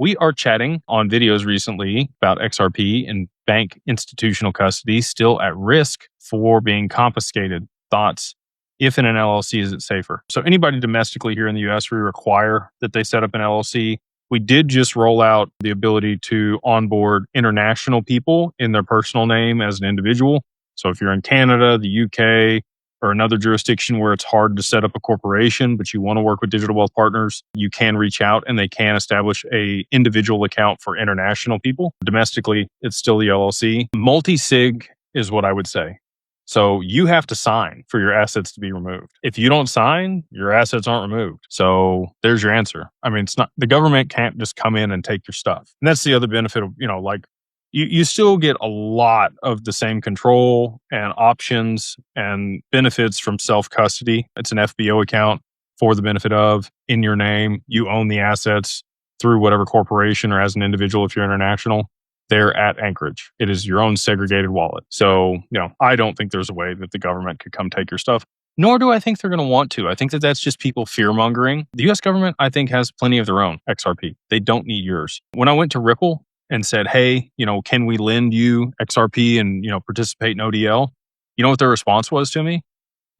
We are chatting on videos recently about XRP and bank institutional custody still at risk for being confiscated. Thoughts? If in an LLC, is it safer? So anybody domestically here in the US, we require that they set up an LLC. We did just roll out the ability to onboard international people in their personal name as an individual. So if you're in Canada, the UK, or another jurisdiction where it's hard to set up a corporation, but you want to work with digital wealth partners, you can reach out and they can establish a individual account for international people. Domestically, it's still the LLC. Multi-sig is what I would say. So you have to sign for your assets to be removed. If you don't sign, your assets aren't removed. So there's your answer. I mean, it's not, the government can't just come in and take your stuff. And that's the other benefit of, like you still get a lot of the same control and options and benefits from self-custody. It's an FBO account for the benefit of in your name. You own the assets through whatever corporation or as an individual if you're international. They're at Anchorage. It is your own segregated wallet. So, I don't think there's a way that the government could come take your stuff, nor do I think they're going to want to. I think that that's just people fear-mongering. The US government, I think, has plenty of their own XRP. They don't need yours. When I went to Ripple and said, hey, can we lend you XRP and, participate in ODL? You know what their response was to me?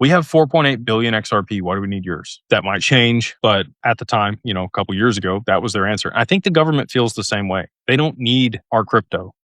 We have 4.8 billion XRP. Why do we need yours? That might change, but at the time, a couple years ago, that was their answer. I think the government feels the same way. They don't need our crypto.